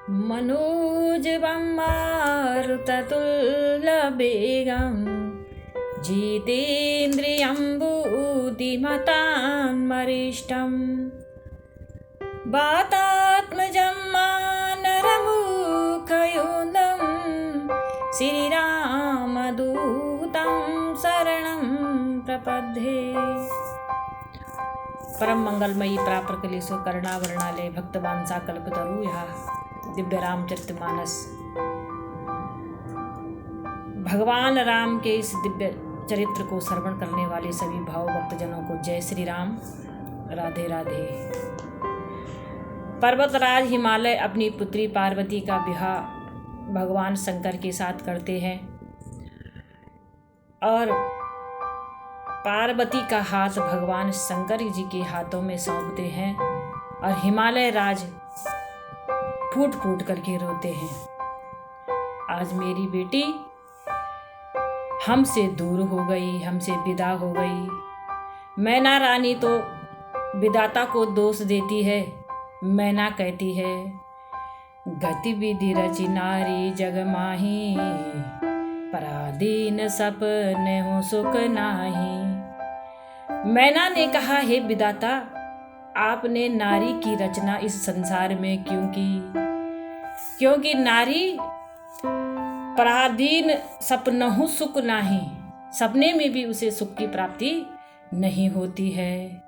मनोजवं मारुततुल्यवेगं जितेन्द्रियं बुद्धिमतान्वरिष्ठं वातात्मजं मानरमुखयोन्दं श्रीरामदूतं शरणं प्रपद्ये। परम मंगलमयी प्राप्रकलेशो करुणावर्णालय भक्तवांसा कल्पतरु यह दिव्य रामचरितमानस भगवान राम के इस दिव्य चरित्र को श्रवण करने वाले सभी भाव भक्तजनों को जय श्री राम, राधे राधे। पर्वतराज हिमालय अपनी पुत्री पार्वती का विवाह भगवान शंकर के साथ करते हैं और पार्वती का हाथ भगवान शंकर जी के हाथों में सौंपते हैं और हिमालय राज फूट फूट करके रोते हैं। आज मेरी बेटी हमसे दूर हो गई, हमसे विदा हो गई। मैना रानी तो विदाता को दोष देती है। मैना कहती है, गतिविधि रचि नारी जग माही, पराधीन सपने हो सुख नाही। मैना ने कहा, हे विदाता, आपने नारी की रचना इस संसार में क्यों की? क्योंकि नारी पराधीन सपनहु सुख नाही, सपने में भी उसे सुख की प्राप्ति नहीं होती है।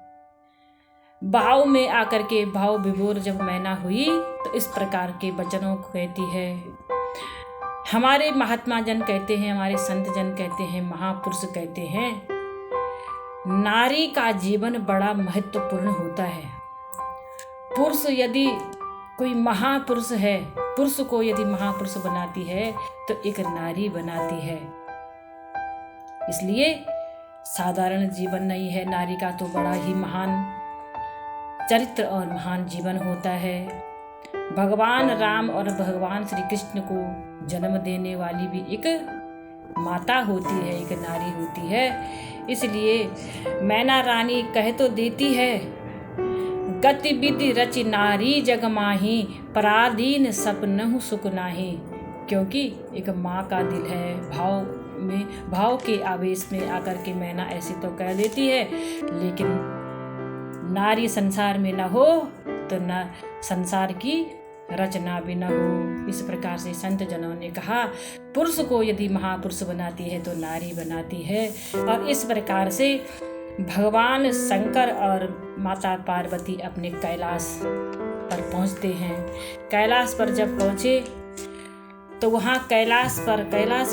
भाव में आकर के भाव विभोर जब मैना हुई तो इस प्रकार के वचनों को कहती है। हमारे महात्मा जन कहते हैं, हमारे संत जन कहते हैं, महापुरुष कहते हैं, नारी का जीवन बड़ा महत्वपूर्ण होता है। पुरुष यदि कोई महापुरुष है, पुरुष को यदि महापुरुष बनाती है तो एक नारी बनाती है। इसलिए साधारण जीवन नहीं है नारी का, तो बड़ा ही महान चरित्र और महान जीवन होता है। भगवान राम और भगवान श्री कृष्ण को जन्म देने वाली भी एक माता होती है, एक नारी होती है। इसलिए मैना रानी कह तो देती है, गतिविधि रचि नारी जग माही, पराधीन सपनहु सुख नाही। क्योंकि एक माँ का दिल है, भाव के आवेश में आकर के मैना ऐसी तो कह देती है, लेकिन नारी संसार में न हो तो न संसार की रचना भी न हो। इस प्रकार से संत जनों ने कहा, पुरुष को यदि महापुरुष बनाती है तो नारी बनाती है। और इस प्रकार से भगवान शंकर और माता पार्वती अपने कैलाश पर पहुंचते हैं। कैलाश पर जब पहुंचे तो वहाँ कैलाश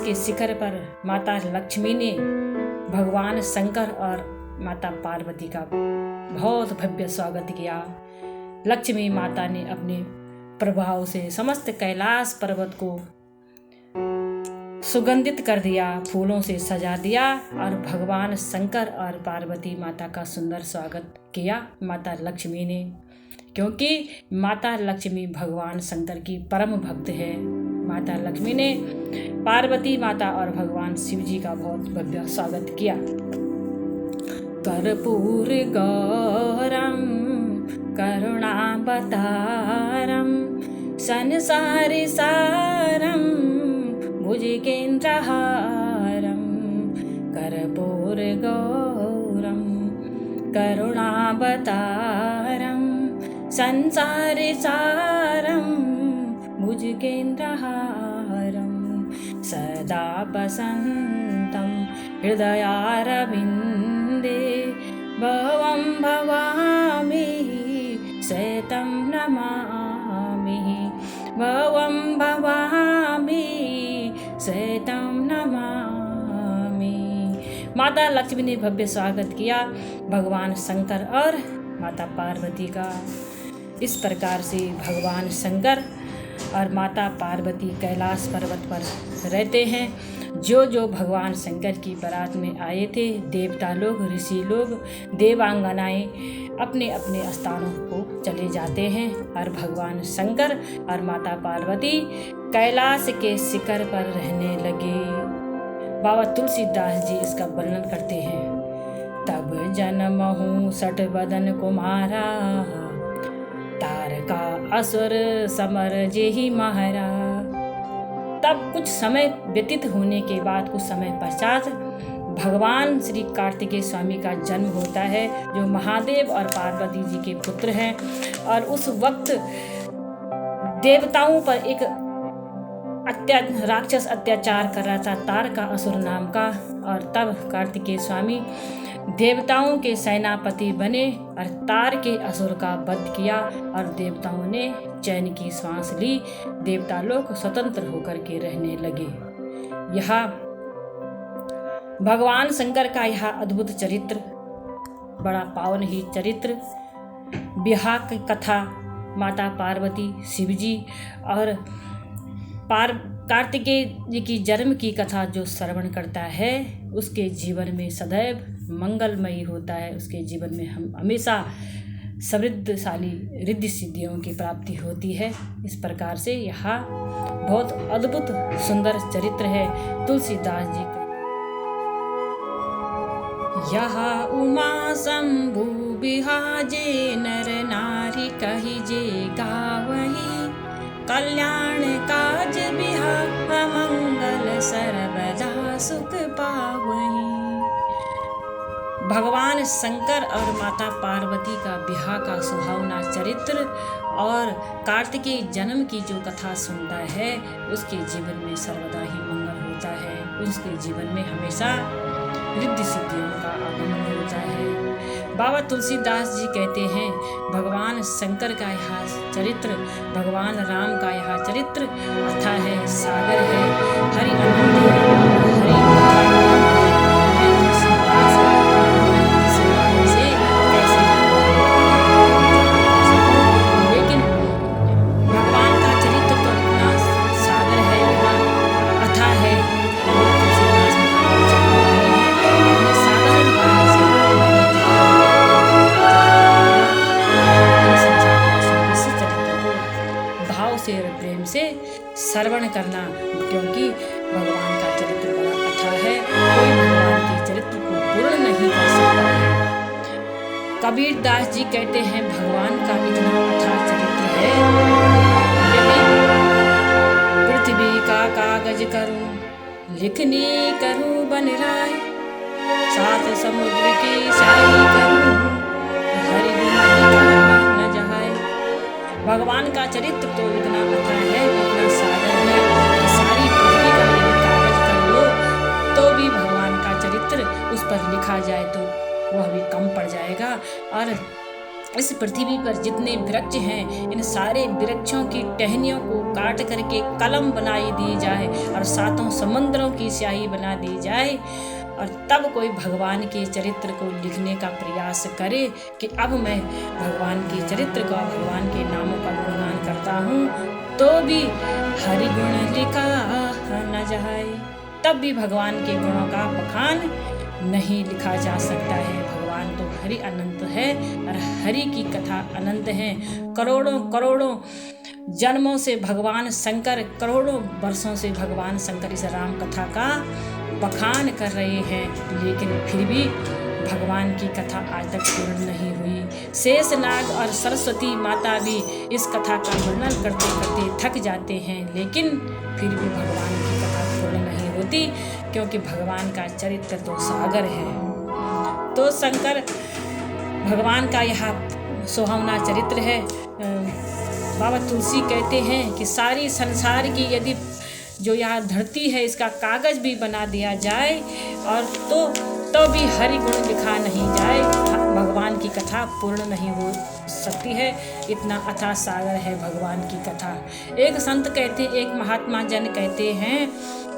के शिखर पर माता लक्ष्मी ने भगवान शंकर और माता पार्वती का बहुत भव्य स्वागत किया। लक्ष्मी माता ने अपने प्रभाव से समस्त कैलाश पर्वत को सुगंधित कर दिया, फूलों से सजा दिया और भगवान शंकर और पार्वती माता का सुंदर स्वागत किया माता लक्ष्मी ने। क्योंकि माता लक्ष्मी भगवान शंकर की परम भक्त है। माता लक्ष्मी ने पार्वती माता और भगवान शिव जी का बहुत भव्य स्वागत किया। कर्पूर गौरम करुणावतारम संसारि सारम भुजगेन्द्रहारम। कर्पूर गौरम करुणावतारम संसारि सारम भुजगेन्द्रहारम। सदा वसन्तं हृदयारविन्दे भवं भवामि शतं नमामि। भवं भवामि शतं नमामि। माता लक्ष्मी ने भव्य स्वागत किया भगवान शंकर और माता पार्वती का। इस प्रकार से भगवान शंकर और माता पार्वती कैलाश पर्वत पर रहते हैं। जो भगवान शंकर की बारात में आए थे, देवता लोग, ऋषि लोग, देवांगनाएं अपने अपने स्थानों को चले जाते हैं और भगवान शंकर और माता पार्वती कैलाश के शिखर पर रहने लगे। बाबा तुलसीदास जी इसका वर्णन करते हैं। तब जन्महु सठ बदन कुमारा, तारका असुर समर जेहि महारा। तब कुछ समय व्यतीत होने के बाद, कुछ समय पश्चात भगवान श्री कार्तिकेय स्वामी का जन्म होता है, जो महादेव और पार्वती जी के पुत्र हैं। और उस वक्त देवताओं पर एक राक्षस अत्याचार कर रहा था, तारका असुर नाम का। और तब कार्तिकेय स्वामी देवताओं के सेनापति बने और तार के असुर का वध किया, और देवताओं ने चैन की सांस ली। देवता लोग स्वतंत्र होकर के रहने लगे। यह भगवान शंकर का यह अद्भुत चरित्र, बड़ा पावन ही चरित्र, विवाह की कथा, माता पार्वती, शिवजी और कार्तिकेय जी की जन्म की कथा जो श्रवण करता है, उसके जीवन में सदैव मंगलमयी होता है। उसके जीवन में हम हमेशा समृद्धशाली रिद्धि सिद्धियों की प्राप्ति होती है। इस प्रकार से यह बहुत अद्भुत सुंदर चरित्र है तुलसीदास जी का। यह उमा शंभु बिहाजे नर नारी कहिजे गावही, कल्याण काज बिहा मंगल सर्वदा सुख पावही। भगवान शंकर और माता पार्वती का विवाह का सुहावना चरित्र और कार्तिकेय जन्म की जो कथा सुनता है, उसके जीवन में सर्वदा ही मंगल होता है। उसके जीवन में हमेशा रिद्धि सिद्धियों का आगमन होता है। बाबा तुलसीदास जी कहते हैं, भगवान शंकर का यह चरित्र, भगवान राम का यह चरित्र अथा है, सागर है, हरि अनंत है, हरि प्रेम से श्रवण करना, क्योंकि भगवान का चरित्र बड़ा अथाह है। कोई भगवान के चरित्र को पूर्ण नहीं कर सकता है। कबीर दास जी कहते हैं, भगवान का इतना अथाह चरित्र है, यदि पृथ्वी का कागज करूं, लिखनी करूं बन राय, सात समुद्र की स्याही करूं, हरि न जहाए। भगवान का चरित्र तो इतना अथाह है, इतना सागर है कि सारी पृथ्वी का यदि कागज कर लो तो भी भगवान का चरित्र उस पर लिखा जाए तो वह भी कम पड़ जाएगा। और इस पृथ्वी पर जितने वृक्ष हैं, इन सारे वृक्षों की टहनियों को काट करके कलम बनाई दी जाए और सातों समुद्रों की स्याही बना दी जाए, और तब कोई भगवान के चरित्र को लिखने का प्रयास करे कि अब मैं भगवान के चरित्र का, भगवान के नामों का गुणगान करता हूँ, तो भी हरि गुण लिखा न जाए, तब भी भगवान के गुणों का बखान नहीं लिखा जा सकता है। भगवान तो हरि अनंत है और हरि की कथा अनंत है। करोड़ों करोड़ों जन्मों से भगवान शंकर, करोड़ों वर्षों से भगवान शंकर इस राम कथा का बखान कर रहे हैं, लेकिन फिर भी भगवान की कथा आज तक पूर्ण नहीं हुई। शेषनाग और सरस्वती माता भी इस कथा का वर्णन करते करते थक जाते हैं, लेकिन फिर भी भगवान की कथा पूर्ण नहीं होती, क्योंकि भगवान का चरित्र तो सागर है। तो शंकर भगवान का यह सुहावना चरित्र है। बाबा तुलसी कहते हैं कि सारी संसार की यदि जो यह धरती है इसका कागज भी बना दिया जाए और तो भी हरि गुण लिखा नहीं जाए, भगवान की कथा पूर्ण नहीं हो सकती है। इतना अथाह सागर है भगवान की कथा। एक संत कहते, एक महात्मा जन कहते हैं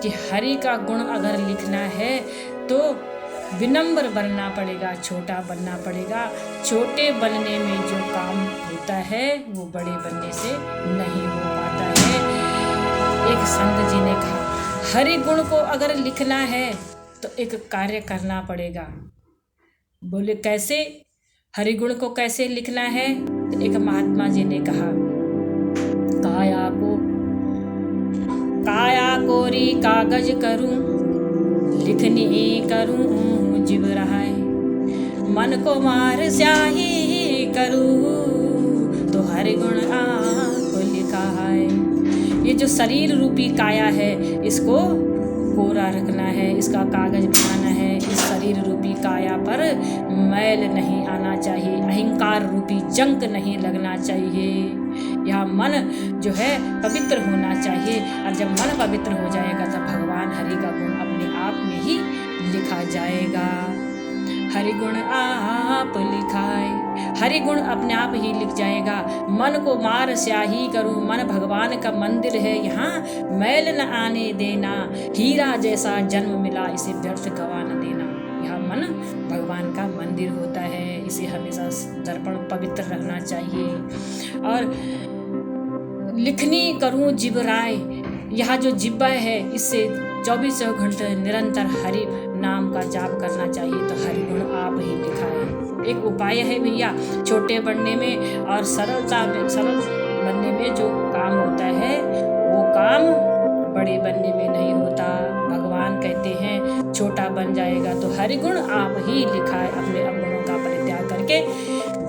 कि हरि का गुण अगर लिखना है तो विनम्र बनना पड़ेगा, छोटा बनना पड़ेगा। छोटे बनने में जो काम होता है वो बड़े बनने से नहीं हो पाता है। एक संत जी ने कहा, हरि गुण को अगर लिखना है तो एक कार्य करना पड़ेगा। बोले कैसे? हरि गुण को कैसे लिखना है? तो एक महात्मा जी ने कहा, काया कोरी कागज करूं, लिखनी करूं जीव रहाय, मन को मार स्याही करूं तो हरि गुण लिखा है। ये जो शरीर रूपी काया है इसको कोरा रखना है, इसका कागज बनाना है। इस शरीर रूपी काया पर मैल नहीं आना चाहिए, अहंकार रूपी जंक नहीं लगना चाहिए। यह मन जो है पवित्र होना चाहिए, और जब मन पवित्र हो जाएगा तब भगवान हरि का गुण अपने आप में ही लिखा जाएगा। हरि गुण आप लिखाए, हरि गुण अपने आप ही लिख जाएगा। मन को मार स्याही करूं, मन भगवान का मंदिर है, यहाँ मैल न आने देना। हीरा जैसा जन्म मिला, इसे व्यर्थ गवा न देना। यह मन भगवान का मंदिर होता है, इसे हमेशा दर्पण पवित्र रखना चाहिए। और लिखनी करूं जिबराय, यह जो जिब्बा है इससे 24 घंटे निरंतर हरि नाम का जाप करना चाहिए। तो हरि गुण आप ही लिखाए। एक उपाय है भैया, छोटे बनने में और सरल बनने में जो काम होता है वो काम बड़े बनने में नहीं होता। भगवान कहते हैं छोटा बन जाएगा तो हरि गुण आप ही लिखाए। अपने अवगुणों का परित्याग करके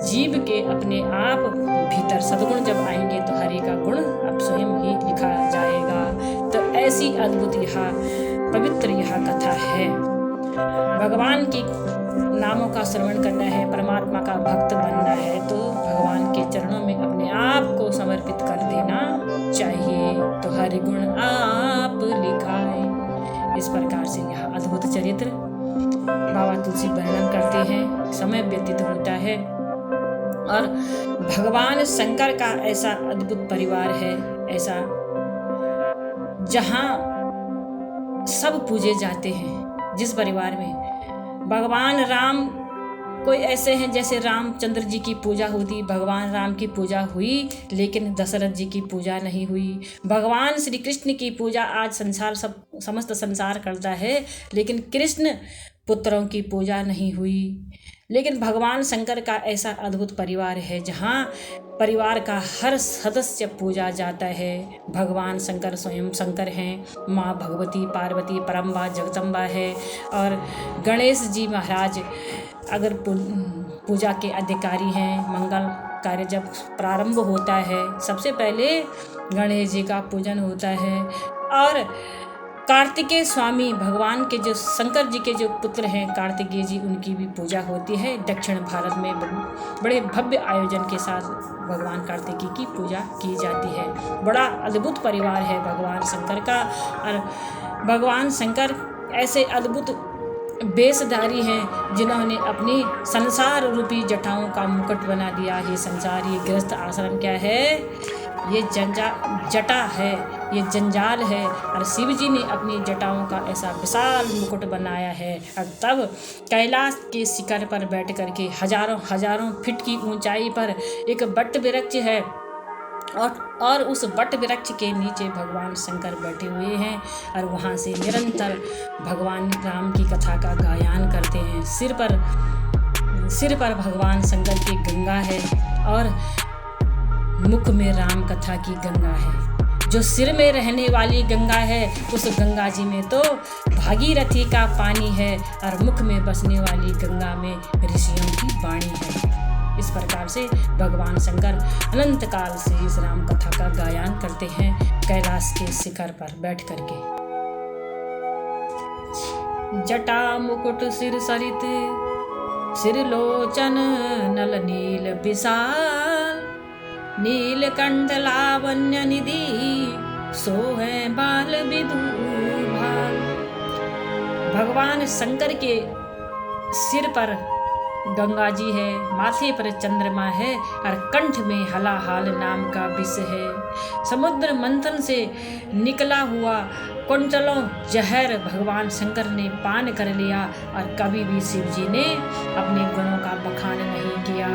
जीव के अपने आप भीतर सद्गुण जब आएंगे तो हरि का गुण अब स्वयं ही लिखा जाएगा। तो ऐसी अद्भुत यह पवित्र यह कथा है। भगवान की नामों का श्रवण करना है, परमात्मा का भक्त बनना है तो भगवान के चरणों में अपने आप को समर्पित कर देना चाहिए। तो हरि गुण आप लिखाए। इस प्रकार से यह अद्भुत चरित्र बाबा तुलसी वर्णन करते हैं। समय व्यतीत होता है और भगवान शंकर का ऐसा अद्भुत परिवार है, ऐसा जहाँ सब पूजे जाते हैं। जिस परिवार में भगवान राम कोई ऐसे हैं जैसे रामचंद्र जी की पूजा होती, भगवान राम की पूजा हुई लेकिन दशरथ जी की पूजा नहीं हुई। भगवान श्री कृष्ण की पूजा आज संसार समस्त संसार करता है लेकिन कृष्ण पुत्रों की पूजा नहीं हुई। लेकिन भगवान शंकर का ऐसा अद्भुत परिवार है जहाँ परिवार का हर सदस्य पूजा जाता है। भगवान शंकर स्वयं शंकर हैं, माँ भगवती पार्वती परम्बा जगदम्बा है और गणेश जी महाराज अगर पूजा के अधिकारी हैं। मंगल कार्य जब प्रारंभ होता है सबसे पहले गणेश जी का पूजन होता है। और कार्तिकेय स्वामी भगवान के जो शंकर जी के जो पुत्र हैं कार्तिकेय जी, उनकी भी पूजा होती है। दक्षिण भारत में बड़े भव्य आयोजन के साथ भगवान कार्तिकेय की पूजा की जाती है। बड़ा अद्भुत परिवार है भगवान शंकर का। और भगवान शंकर ऐसे अद्भुत वेशधारी हैं जिन्होंने अपनी संसार रूपी जटाओं का मुकुट बना दिया। ये संसार, ये गृहस्थ आश्रम क्या है? ये जटा है, ये जंजाल है। और शिव जी ने अपनी जटाओं का ऐसा विशाल मुकुट बनाया है। और तब कैलाश के शिखर पर बैठ करके हजारों फीट की ऊंचाई पर एक वट वृक्ष है और उस वट वृक्ष के नीचे भगवान शंकर बैठे हुए हैं और वहाँ से निरंतर भगवान राम की कथा का गायन करते हैं। सिर पर भगवान शंकर की गंगा है और मुख में राम कथा की गंगा है। जो सिर में रहने वाली गंगा है उस गंगा जी में तो भागीरथी का पानी है और मुख में बसने वाली गंगा में ऋषियों की वाणी है। इस प्रकार से भगवान शंकर अनंत काल से इस राम कथा का गायन करते हैं कैलाश के शिखर पर बैठ करके। जटा मुकुट सिर सरित सिर लोचन नल नील विशाल, नीलकंठ लावण्य निधि सोहे बाल विदुभाल। भगवान शंकर के सिर पर गंगा जी है, माथे पर चंद्रमा है और कंठ में हलाहाल नाम का विष है। समुद्र मंथन से निकला हुआ कुंटलों जहर भगवान शंकर ने पान कर लिया और कभी भी शिव जी ने अपने गुणों का बखान नहीं किया।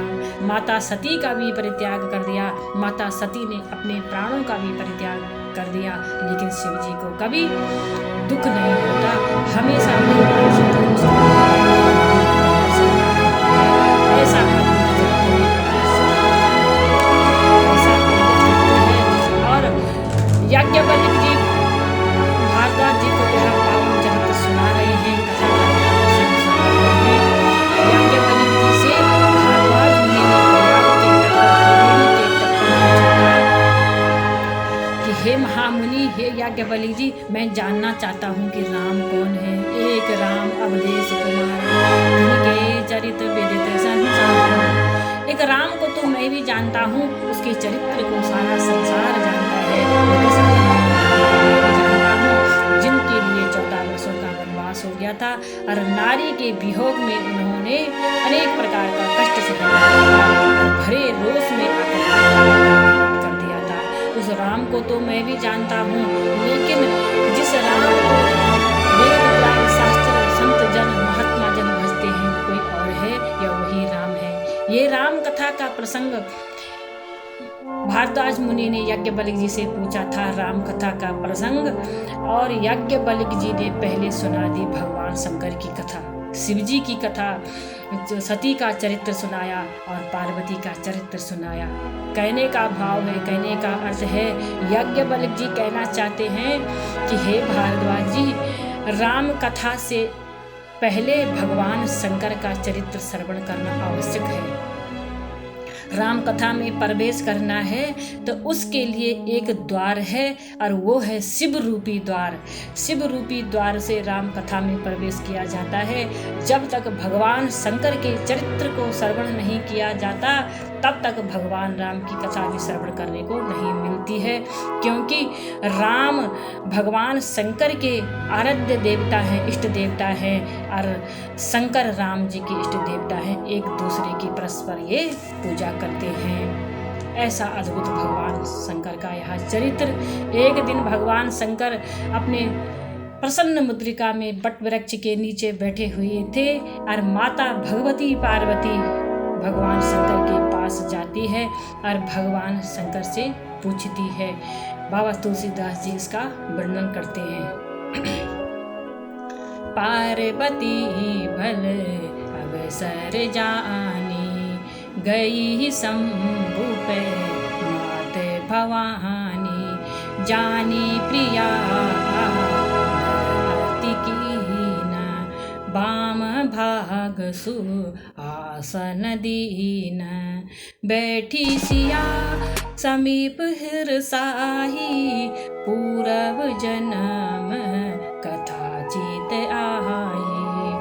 माता सती का भी परित्याग कर दिया, माता सती ने अपने प्राणों का भी परित्याग कर दिया, लेकिन शिव जी को कभी दुख नहीं होता। हमेशा ऐसा और याज्ञवल्क्य जी भारद्वाज जी को यह पावन चरित्र सुना रहे हैं, कथा सुना रहे हैं। याज्ञवल्क्य जी से भारद्वाज मुनि ने प्रयाग के तट हे महामुनि, हे याज्ञवल्क्य जी, मैं जानना चाहता हूँ कि राम कौन है। एक राम अवधेश कुमार, जिनके चरित्र विदित संसार। एक राम को तो मैं भी जानता हूँ, उसके चरित्र को सारा संसार जानता है। जिनके लिए 14 वर्षों का वनवास हो गया था और नारी के वियोग में उन्होंने अनेक प्रकार का कष्ट सहा, भरे रोष में कर दिया था। उस राम को तो मैं भी जानता हूँ, लेकिन जिस राम को वेद पुराण शास्त्र संत जन महात्मा जन भजते हैं वो कोई और है या वही राम है। ये राम कथा का प्रसंग भारद्वाज मुनि ने याज्ञवल्क्य जी से पूछा था, राम कथा का प्रसंग, और याज्ञवल्क्य जी ने पहले सुना दी भगवान शंकर की कथा, शिव जी की कथा, सती का चरित्र सुनाया और पार्वती का चरित्र सुनाया। कहने का भाव है, कहने का अर्थ है, याज्ञवल्क्य जी कहना चाहते हैं कि हे भारद्वाज जी, राम कथा से पहले भगवान शंकर का चरित्र श्रवण करना आवश्यक है। राम कथा में प्रवेश करना है तो उसके लिए एक द्वार है और वो है शिव रूपी द्वार। शिव रूपी द्वार से राम कथा में प्रवेश किया जाता है। जब तक भगवान शंकर के चरित्र को श्रवण नहीं किया जाता तब तक भगवान राम की कथा भी श्रवण करने को नहीं मिलती है, क्योंकि राम भगवान शंकर के आराध्य देवता हैं, इष्ट देवता हैं, और शंकर राम जी के इष्ट देवता हैं। एक दूसरे की परस्पर ये पूजा करते हैं। ऐसा अद्भुत भगवान शंकर का यह चरित्र। एक दिन भगवान शंकर अपने प्रसन्न मुद्रिका में बट वृक्ष के नीचे बैठे हुए थे और माता भगवती पार्वती भगवान शंकर के पास जाती है और भगवान शंकर से पूछती है। बाबा तुलसीदास जी इसका वर्णन करते हैं। पार्वती भल अवसर जानी, गई शंभु पे मात भवानी, जानी प्रिया बाम भाग सु आसन दीन, बैठी सिया समीप हिरसाही, पूरब जन्म कथा चित आई,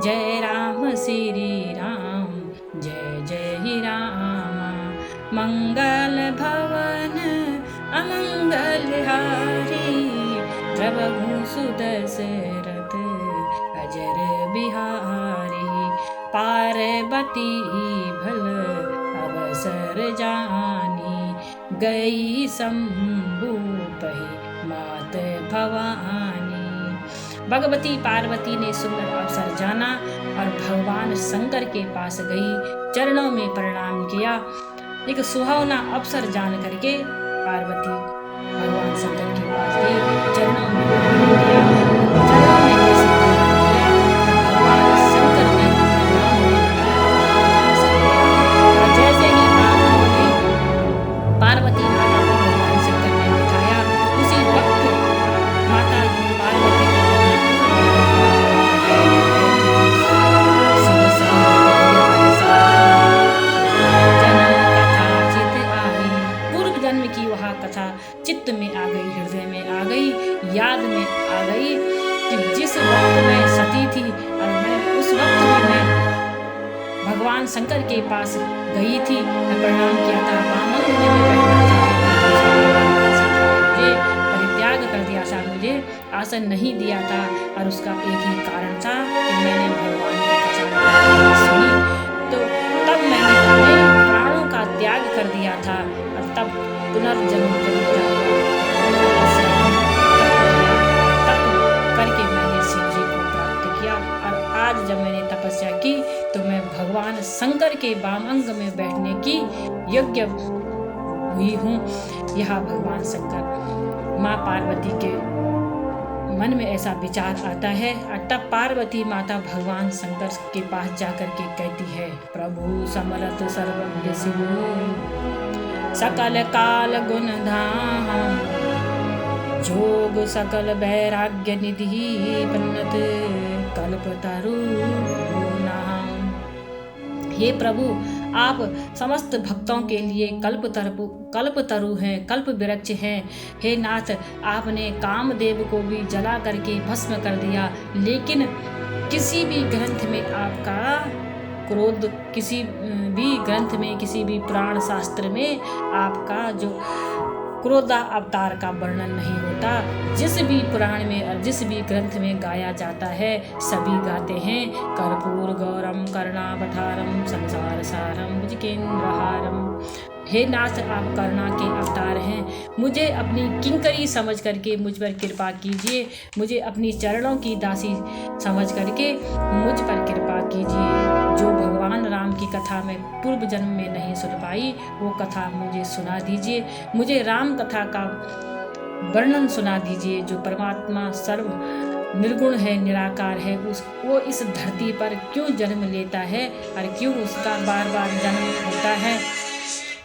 जय राम श्री राम जय जय राम, मंगल भवन अमंगल हारी, प्रभु सुदशरथ अजर बिहारी, पार्वती भल अवसर जानी, गई शंभु पही मात भवानी। भगवती पार्वती ने सुंदर अवसर जाना और भगवान शंकर के पास गई, चरणों में प्रणाम किया। एक सुहावना अवसर जान करके पार्वती भगवान शंकर के पास गई, चरणों में प्रणाम किया। चरणों में जैसे भगवान शंकर ने और जैसे ही पार्वती माता को भगवान शंकर ने बिठाया, उसी वक्त माता पार्वती जन्म की वह कथा चित्त में आ गई, हृदय में आ गई, याद में आ गई कि जिस वक्त मैं सती थी और मैं उस वक्त भी मैं भगवान शंकर के पास गई थी, मैं प्रणाम किया था, बामंग में बैठना मुझे परित्याग कर दिया था, मुझे आसन नहीं दिया था, और उसका एक ही कारण था कि मैंने भगवान की कथा सुनी, तो तब मैंने अपने प्राणों का त्याग कर दिया था और तब पुनर्जन्म तप करके मैंने शिव जी को प्राप्त किया। और आज जब मैंने तपस्या की तो मैं भगवान शंकर के वामांग में बैठने की योग्य हुई हूँ। यह भगवान शंकर, माँ पार्वती के मन में ऐसा विचार आता है और तब पार्वती माता भगवान शंकर के पास जाकर के कहती है, प्रभु समरथ सर्वज्ञ शिव, सकल काल गुण धाम, जोग सकल वैराग्य निधि, बन्नत कल्पतरु नाम। हे प्रभु, आप समस्त भक्तों के लिए कल्पतरु हैं, कल्प वृक्ष हैं। हे नाथ, आपने कामदेव को भी जला करके भस्म कर दिया, लेकिन किसी भी ग्रंथ में आपका क्रोध, किसी भी ग्रंथ में, किसी भी पुराण शास्त्र में आपका जो क्रोधा अवतार का वर्णन नहीं होता। जिस भी पुराण में और जिस भी ग्रंथ में गाया जाता है, सभी गाते हैं कर्पूर गौरम करुणावतारम संसार सारम भुजगेन्द्रहारम। हे नाथ, आप करुणा के अवतार हैं। मुझे अपनी किंकरी समझ करके मुझ पर कृपा कीजिए। मुझे अपनी चरणों की दासी समझ करके मुझ पर कृपा कीजिए। जो भगवान राम की कथा मैं पूर्व जन्म में नहीं सुन पाई, वो कथा मुझे सुना दीजिए। मुझे राम कथा का वर्णन सुना दीजिए। जो परमात्मा सर्व निर्गुण है, निराकार है, वो इस धरती पर क्यों जन्म लेता है और क्यों उसका बार बार जन्म होता है,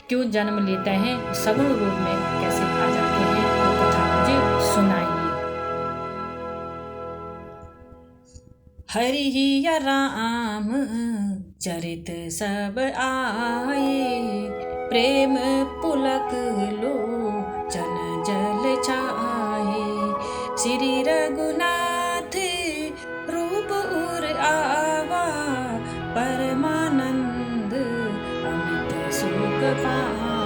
क्यों जन्म लेते हैं, सगुण रूप में कैसे आ जाते हैं, वो कथा मुझे सुनाइए। हरि या राम चरित सब आए, प्रेम पुलक लोचन जल छाए। श्री रघुनाथ रूप उर आवा, परमानंद अमित सुख पावा।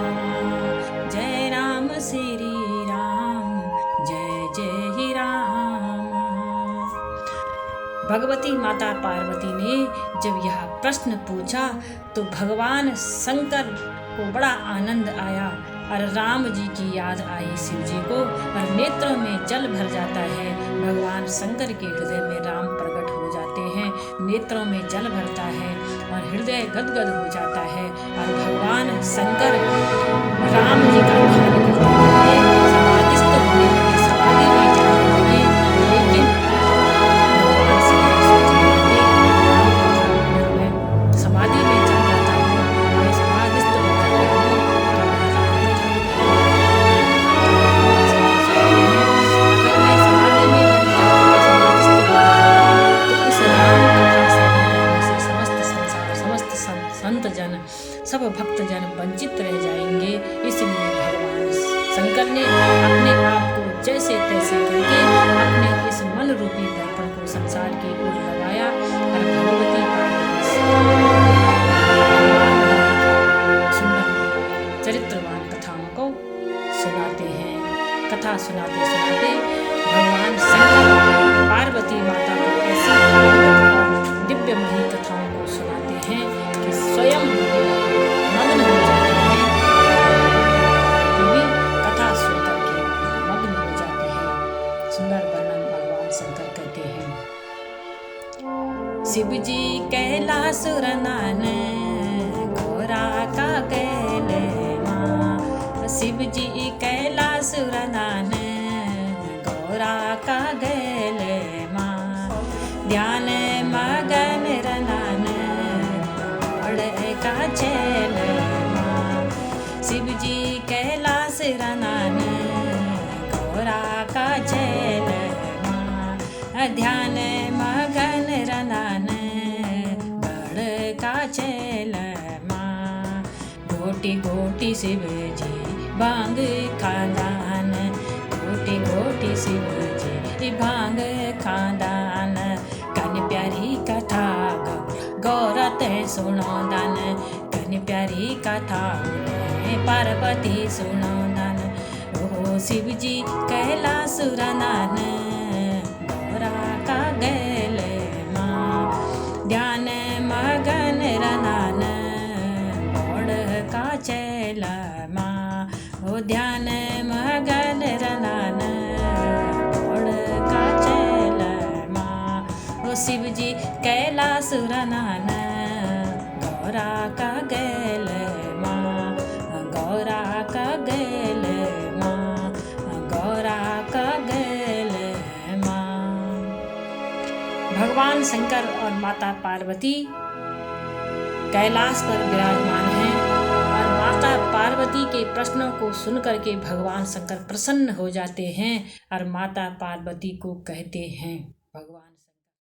जय राम श्री राम, जय जय ही राम। भगवती माता पार्वती ने जब यह प्रश्न पूछा तो भगवान शंकर को बड़ा आनंद आया और राम जी की याद आई शिव जी को, और नेत्रों में जल भर जाता है। भगवान शंकर के हृदय में राम प्रकट हो जाते हैं, नेत्रों में जल भरता है और हृदय गदगद हो जाता है। और भगवान शंकर राम जी का ध्यान करते हुए समाधिस्थ होने लगे, समाधि में जाने लगे। लेकिन भगवान शंकर सोचने लगे, अगर मैं समाधि में चल जाता हूँ, मैं समाधिस्थ हो जाता हूँ, तो मैं राम अगर मैं समाधि में बन जाऊँ, समाधिस्थ हो जाऊँ, तो इस राम कथा श्रवण करने से समस्त संसार, समस्त संत जन, सब भक्त जन वंचित रह जाएंगे। इसलिए भगवान शंकर ने अपने आप को जैसे तैसे करके अपने इस मन रूपी दर्पण को संसार की ओर लगाया और भगवती पार्वती सुंदर चरित्रवान कथाओं को सुनाते हैं। कथा सुनाते सुनाते भगवान शंकर पार्वती माता को ऐसी दिव्यमयी कथाओं को सुनाते हैं कि स्वयं मग्न हो जाते हैं, भी कथा सुनकर के मग्न हो जाते हैं। सुंदर वर्णन भगवान शंकर कहते हैं। शिव जी कैलासुर नान घोरा का कैले माँ। शिव जी कैलासुर नान घोरा का गैले माँ। ध्यान मगन रनान बड़े का चैल माँ। शिव जी कैलास रनान घोरा का चैल माँ। ध्यान मगन रनान बड़ का चैल माँ। घोटी घोटी शिव जी भांग खादान, घोटी घोटी शिव जी भांग खादान। कन प्यारी कथा गौरत सुनो दान, कन प्यारी कथा पार्वती सुनो दान। ओ शिव जी कैलासुर नान गौरा का गैल माँ। ध्यान मगन रनान बड़ का चैल माँ। ओ ध्यान मगन रनान बड़ का चैल माँ। ओ शिव जी कैलासुर नान गौरा का गैल माँ। गौरा का गैल माँ, गौरा का गैल माँ। भगवान शंकर और माता पार्वती कैलाश पर विराजमान हैं और माता पार्वती के प्रश्नों को सुनकर के भगवान शंकर प्रसन्न हो जाते हैं और माता पार्वती को कहते हैं, भगवान